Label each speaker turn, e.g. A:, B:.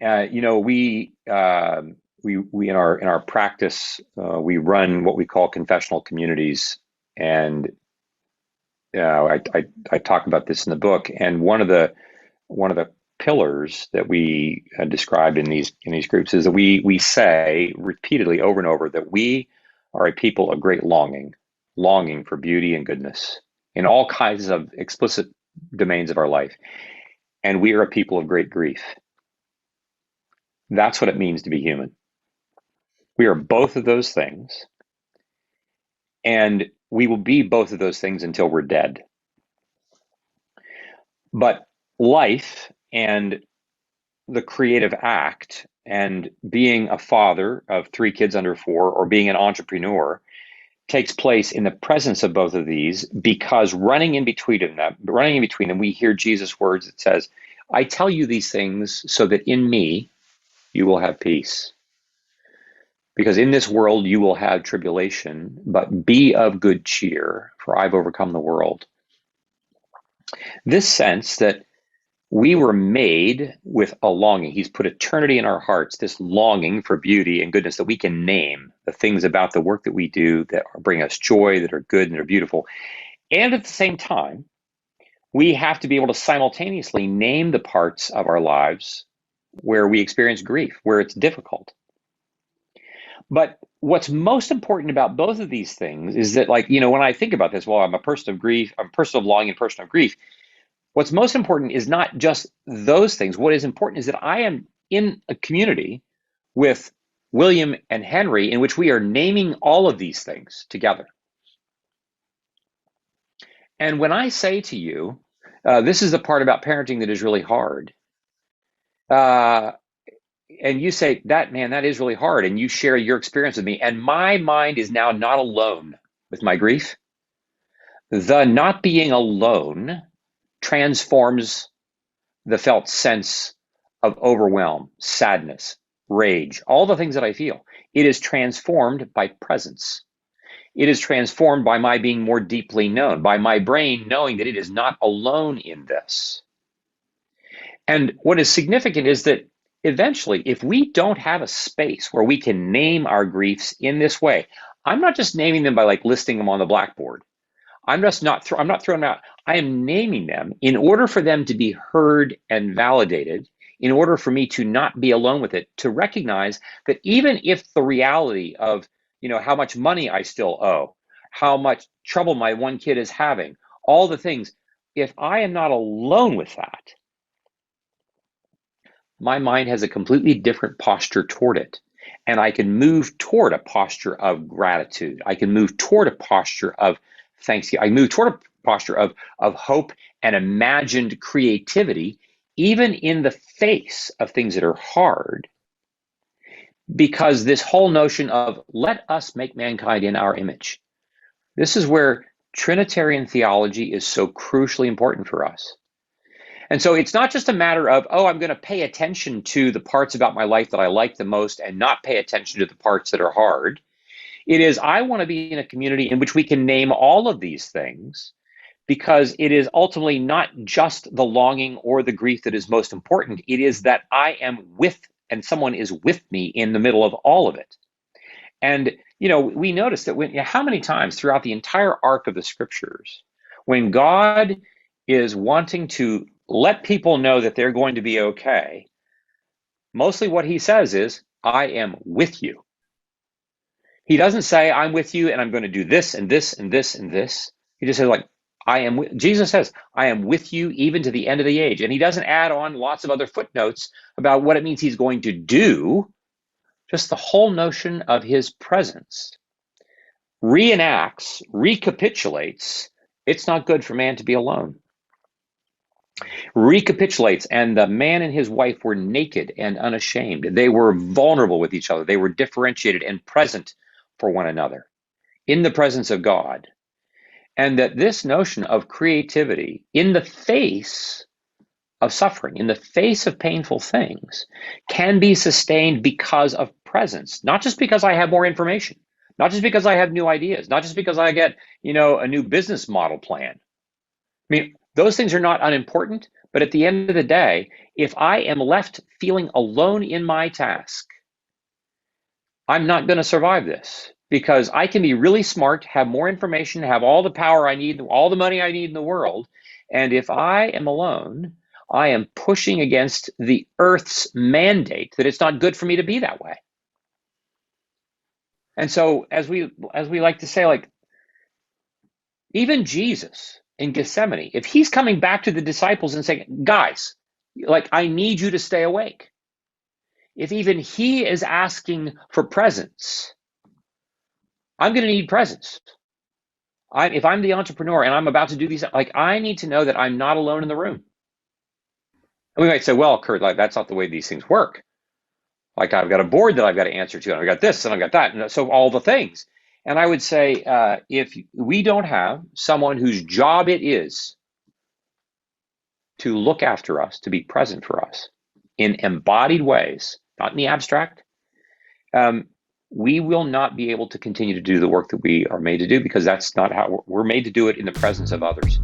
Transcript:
A: we in our practice, we run what we call confessional communities, and I talk about this in the book. And one of the pillars that we described in these groups is that we say repeatedly over and over that we are a people of great longing for beauty and goodness in all kinds of explicit domains of our life, and we are a people of great grief. That's what it means to be human. We are both of those things, and we will be both of those things until we're dead. But life and the creative act and being a father of 3 kids under 4 or being an entrepreneur takes place in the presence of both of these, because running in between them, we hear Jesus' words that says, I tell you these things so that in me you will have peace. Because in this world you will have tribulation, but be of good cheer, for I've overcome the world. This sense that we were made with a longing. He's put eternity in our hearts, this longing for beauty and goodness that we can name, the things about the work that we do that bring us joy, that are good and are beautiful. And at the same time, we have to be able to simultaneously name the parts of our lives where we experience grief, where it's difficult. But what's most important about both of these things is that, when I think about this, well, I'm a person of grief, I'm a person of longing, a person of grief. What's most important is not just those things. What is important is that I am in a community with William and Henry in which we are naming all of these things together. And when I say to you, this is the part about parenting that is really hard, and you say, that is really hard, and you share your experience with me, and my mind is now not alone with my grief. The not being alone transforms the felt sense of overwhelm, sadness, rage, all the things that I feel. It is transformed by presence. It is transformed by my being more deeply known, by my brain knowing that it is not alone in this. And what is significant is that eventually, if we don't have a space where we can name our griefs in this way, I'm not just naming them by listing them on the blackboard. I'm not throwing them out. I am naming them in order for them to be heard and validated, in order for me to not be alone with it, to recognize that even if the reality of, how much money I still owe, how much trouble my one kid is having, all the things, if I am not alone with that, my mind has a completely different posture toward it. And I can move toward a posture of gratitude. I can move toward a posture of thanksgiving. I move toward a posture of hope and imagined creativity, even in the face of things that are hard, because this whole notion of let us make mankind in our image. This is where Trinitarian theology is so crucially important for us. And so it's not just a matter of, I'm going to pay attention to the parts about my life that I like the most and not pay attention to the parts that are hard. It is, I want to be in a community in which we can name all of these things, because it is ultimately not just the longing or the grief that is most important. It is that I am with, and someone is with me in the middle of all of it. And, we notice that how many times throughout the entire arc of the scriptures, when God is wanting to let people know that they're going to be okay, mostly what he says is, I am with you. He doesn't say, I'm with you and I'm going to do this and this and this and this. He just says, Jesus says, I am with you even to the end of the age. And he doesn't add on lots of other footnotes about what it means he's going to do. Just the whole notion of his presence recapitulates, it's not good for man to be alone. Recapitulates, and the man and his wife were naked and unashamed. They were vulnerable with each other. They were differentiated and present for one another in the presence of God. And that this notion of creativity in the face of suffering, in the face of painful things, can be sustained because of presence, not just because I have more information, not just because I have new ideas, not just because I get, a new business model plan. I mean, those things are not unimportant, But at the end of the day, if I am left feeling alone in my task, I'm not going to survive this, because I can be really smart, have more information, have all the power I need, all the money I need in the world. And if I am alone, I am pushing against the earth's mandate that it's not good for me to be that way. And so as we like to say, like, even Jesus in Gethsemane, if he's coming back to the disciples and saying, guys, like, I need you to stay awake. If even he is asking for presence, I'm going to need presence. If I'm the entrepreneur and I'm about to do these, like, I need to know that I'm not alone in the room. And we might say, well, Kurt, like, that's not the way these things work. Like, I've got a board that I've got to answer to, and I've got this and I've got that, and so all the things. And I would say, if we don't have someone whose job it is to look after us, to be present for us in embodied ways, not in the abstract, we will not be able to continue to do the work that we are made to do, because that's not how we're made to do it in the presence of others.